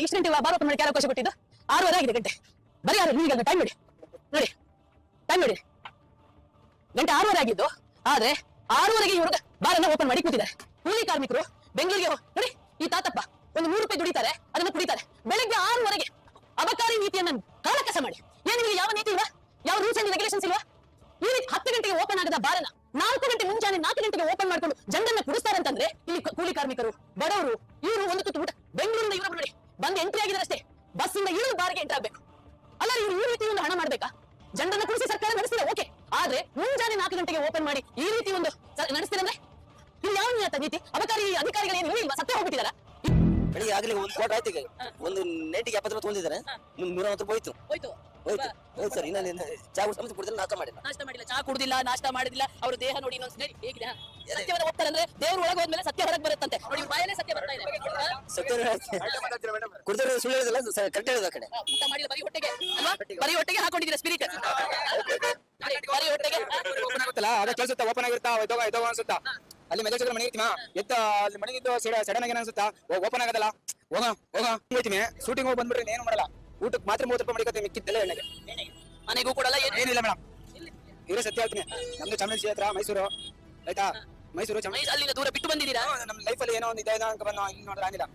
ಇಷ್ಟು ಗಂಟೆ bar open ಮಾಡಿ ಯಾರು ಅವಕಾಶ ಕೊಟ್ಟಿದ್ದು? 6:30 ಆಗಿದೆ ಗಂಟೆ. ಬರೀ ನಿಮಗೆ ಟೈಮ್ ನೋಡಿ ನೋಡಿ ಟೈಮ್ ನೋಡಿ, ಗಂಟೆ 6:30 ಆಗಿದ್ದು. ಆದ್ರೆ 6:30ಗೆ ಇವರು ಬಾರನ್ನ ಓಪನ್ ಮಾಡಿ ಕೂತಿದ್ದಾರೆ. ಕೂಲಿ ಕಾರ್ಮಿಕರು ಬೆಂಗಳೂರಿಗೆ ನೋಡಿ, ಈ ತಾತಪ್ಪ ಒಂದು 3 ರೂಪಾಯಿ ದುಡಿತಾರೆ, ಅದನ್ನ ಕುಡಿತಾರೆ. ಬೆಳಗ್ಗೆ 6:30ಗೆ ಅಬಕಾರಿ ನೀತಿಯನ್ನ ಕಾಲಕಸ ಮಾಡಿ, ಏನ್ ನಿಮಗೆ ಯಾವ ನೀತಿ ಇಲ್ಲ, ಯಾವ ರೂಲ್ಸ್ ಅಂಡ್ ರೆಗ್ಯುಲೇಷನ್ಸ್ ಇಲ್ವಾ? ಈ ರೀತಿ 10 ಗಂಟೆಗೆ ಓಪನ್ ಆಗದ ಬಾರನ್ನ 4 ಗಂಟೆ ಮುಂಜಾನೆ 4 ಗಂಟೆಗೆ ಓಪನ್ ಮಾಡ್ಕೊಂಡು ಜನರನ್ನ ಕುಡಿಸ್ತಾರೆ ಅಂತಂದ್ರೆ, ಇಲ್ಲಿ ಕೂಲಿ ಕಾರ್ಮಿಕರು, ಬಡವರು, ಇವರು ಒಂದು ತುತ್ತು ಊಟ ಬೆಂಗಳೂರಿನ ಇವರು ನೋಡಿ ಬಂದು ಎಂಟ್ರಿ ಆಗಿದ್ದಾರೆ ಅಷ್ಟೇ. ಬಸ್ ಇಂದ ಇಳಿದು ಬಾರಿಗೆ ಎಂಟ್ರಿ ಆಗ್ಬೇಕು. ಅಲ್ಲ, ಇವರು ಈ ರೀತಿ ಒಂದು ಹಣ ಮಾಡ್ಬೇಕಾ? ಜನರನ್ನ ಕುಡಿಸಿ ಸರ್ಕಾರ ನಡೆಸ್ತಿದೆ, ಓಕೆ. ಆದ್ರೆ ಮುಂಜಾನೆ 4 ಗಂಟೆಗೆ ಓಪನ್ ಮಾಡಿ ಈ ರೀತಿ ಒಂದು ನಡೆಸ್ತಿರಂದ್ರೆ ಇಲ್ಲಿ ಯಾವ ನೀತಿ? ಅಬಕಾರಿ ಅಧಿಕಾರಿಗಳೇನು ಇಲ್ವಾ? ಸತ್ಯ ಹೋಗ್ಬಿಟ್ಟಿದಾರ? ಬೆಳಿಗ್ಗೆ ಆಗ್ಲಿ ಒಂದು ಕೋಟ ಆಯ್ತು. ಈಗ ಒಂದು ನೆಟ್ಟಿಗೆ 70 ರೂಪಾಯಿ ತೊಂದಿದ್ದಾರೆ, 140 ರೂಪಾಯಿ ಹೋಯ್ತು ಸರ್. ಇನ್ನ ಚಾ ಕುಡಿದಿಲ್ಲ, ನಾಷ್ಟ ಮಾಡಿಲ್ಲ, ಚಾ ಕುಡಿದಿಲ್ಲ, ನಾಷ್ಟ ಮಾಡಿದಿಲ್ಲ. ಅವ್ರ ದೇಹ ನೋಡಿ ಇನ್ನೊಂದ್ಸರಿ ಹೇಗಿದೆ. ಸತ್ಯವನ್ನು ಹೋಗ್ತಾರೆ ಅಂದ್ರೆ ದೇವ್ರ ಒಳಗೆ ಹೋದ್ಮೇಲೆ ಸತ್ಯ ಹೊರಗೆ ಬರುತ್ತಂತೆ. ನೋಡಿ ಬಾಯಲ್ಲೇ ಸತ್ಯ ಬರ್ತಾ ಇದೆ. ಕುಡಿದ್ರೆ ಸುಳ್ಳು ಹೇಳಿದಲ್ಲ, ಕರೆಕ್ಟ್ ಹೇಳಿದ ಕಡೆ. ಊಟ ಮಾಡಿಲ್ಲ, ಬರೀ ಹೊಟ್ಟೆಗೆ ಅಲ್ವಾ? ಬರೀ ಹೊಟ್ಟೆಗೆ ಹಾಕೊಂಡಿದ್ದೀರಾ ಸ್ಪಿರಿಟ್. ಬರೀ ಹೊಟ್ಟೆಗೆ ಓಪನ್ ಆಗುತ್ತಲ್ಲ, ಅದ ಕೇಳಿಸುತ್ತಾ, ಓಪನ್ ಆಗಿರ್ತಾ ಇದೋಗ ಅನ್ಸುತ್ತಾ. ಅಲ್ಲಿ ಮೆಲ್ಲ ಮನೆ ಇರ್ತೀಮ, ಎತ್ತ ಅಲ್ಲಿ ಮನೆಗಿದ್ದು ಸಡನ್ ಆಗಿ ಅನ್ಸುತ್ತಾ, ಓಪನ್ ಆಗೋದಲ್ಲ. ಹೋಗ ಹೋಗ್ತೀನಿ, ಶೂಟಿಂಗ್ ಹೋಗಿ ಬಂದ್ಬಿಟ್ರೆ ಏನು ಮಾಡಲ್ಲ. ಊಟಕ್ಕೆ ಮಾತ್ರ 30 ರೂಪಾಯಿ ಮಾಡಿಕತ್ತೆ, ಮಿಕ್ಕಿದ್ದೆಲ್ಲ ಎಣ್ಣೆಗೆ. ಮನೆಗೂ ಕೊಡಲ್ಲ, ಏನಿಲ್ಲ ಮೇಡಮ್. ಇರೋ ಸತ್ಯ ಹೇಳ್ತೀನಿ, ನಮ್ದು ಚಾಮರಾಜ ಹತ್ರ ಮೈಸೂರು ಆಯ್ತಾ. ಮೈಸೂರು ಅಲ್ಲಿಂದ ದೂರ ಬಿಟ್ಟು ಬಂದಿದ್ದೀರಾ? ನಮ್ಮ ಲೈಫಲ್ಲಿ ಏನೋ ಒಂದು ಇದೆ ಅನ್ಕ ಬಂದು ಇಲ್ಲಿ ನೋಡಿದ್ರೆ ಆಗಿಲ್ಲ.